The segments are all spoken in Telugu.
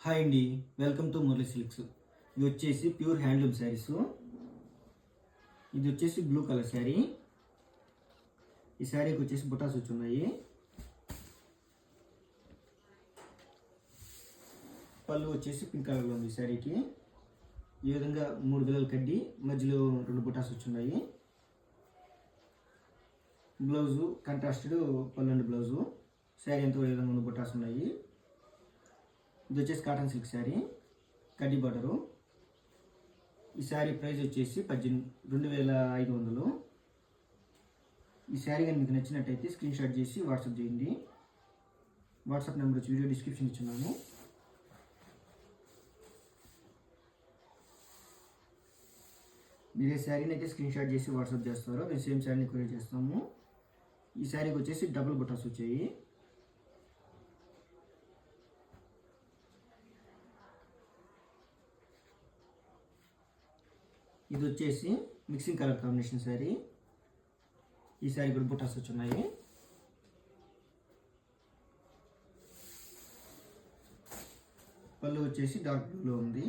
హాయ్ అండి, వెల్కమ్ టు మురళి సిల్క్స్. ఇది వచ్చేసి ప్యూర్ హ్యాండ్లూమ్ శారీస్. ఇది వచ్చేసి బ్లూ కలర్ శారీ. ఈ శారీకి వచ్చేసి బుటాస్ వచ్చి ఉన్నాయి. పళ్ళు వచ్చేసి పింక్ కలర్లో ఉంది ఈ శారీకి. ఈ విధంగా 3 బిల్లలు కడ్డి మధ్యలో 2 బుటాస్ వచ్చి ఉన్నాయి. బ్లౌజు కంట్రాస్టెడ్ పళ్ళు అండ్ బ్లౌజు. శారీ అంతా ఈ విధంగా 2 బుటాస్ ఉన్నాయి. ఇది వచ్చేసి కాటన్ సిల్క్ శారీ, కడ్డీ బార్డరు. ఈ శారీ ప్రైస్ వచ్చేసి 2500. ఈ శారీ కానీ మీకు నచ్చినట్టయితే స్క్రీన్ షాట్ చేసి వాట్సాప్ చేయండి. వాట్సాప్ నెంబర్ వచ్చి వీడియో డిస్క్రిప్షన్ ఇచ్చున్నాను. మీరు ఏ శారీని అయితే స్క్రీన్ షాట్ చేసి వాట్సాప్ చేస్తారో మేము సేమ్ శారీని కొరియర్ చేస్తాము. ఈ శారీకి వచ్చేసి డబుల్ బుటాస్ వచ్చాయి. ఇది వచ్చేసి మిక్సింగ్ కలర్ కాంబినేషన్ శారీ. ఈ శారీ కూడా బుటాస్ వచ్చి ఉన్నాయి. పళ్ళు వచ్చేసి డార్క్ బ్లూలో ఉంది.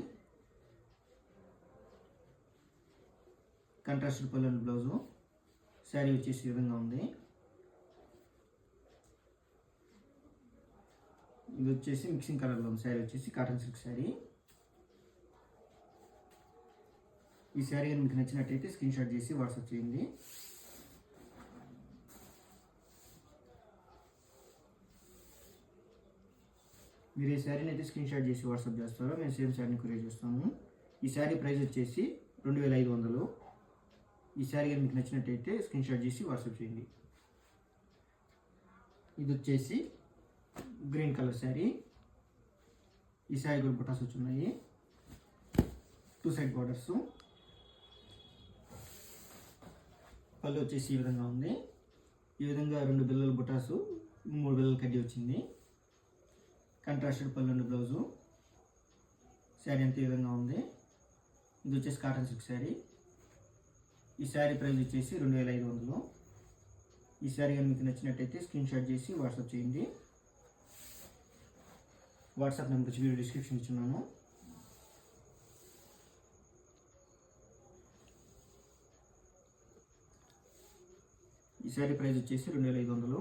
కంట్రాస్టెడ్ పళ్ళు అండ్ బ్లౌజు. శారీ వచ్చేసి ఈ విధంగా ఉంది. ఇది వచ్చేసి మిక్సింగ్ కలర్లో ఉంది. శారీ వచ్చేసి కాటన్ సిల్క్ శారీ. ఈ శారీ మీకు నచ్చినట్టయితే స్క్రీన్ షాట్ చేసి వాట్సాప్ చేయండి. మీరు ఏ శారీని అయితే స్క్రీన్ షాట్ చేసి వాట్సాప్ చేస్తారో మేము సేమ్ శారీని కొరియర్ చేస్తాము. ఈ శారీ ప్రైస్ వచ్చేసి 2500. ఈ శారీ మీకు నచ్చినట్టయితే స్క్రీన్ షాట్ చేసి వాట్సాప్ చేయండి. ఇది వచ్చేసి గ్రీన్ కలర్ శారీ. ఈ శారీ కూడా బుటాస్ వచ్చి ఉన్నాయి. 2 సైడ్ బార్డర్స్. పళ్ళు వచ్చేసి ఈ విధంగా ఉంది. ఈ విధంగా 2 బిల్లలు బుటాసు, 3 బిల్లలు కడ్డీ వచ్చింది. కంట్రాస్టెడ్ పళ్ళు అండ్ బ్లౌజు. శారీ అంతా ఈ విధంగా ఉంది. ఇది వచ్చేసి కాటన్ సిల్క్ శారీ. ఈ శారీ ప్రైస్ వచ్చేసి 2500. ఈ శారీ కానీ మీకు నచ్చినట్టయితే స్క్రీన్ షాట్ చేసి వాట్సాప్ చేయండి. వాట్సాప్ నెంబర్ వచ్చి వీడియో డిస్క్రిప్షన్ ఇచ్చున్నాను. ఈ శారీ ప్రైస్ వచ్చేసి 2500.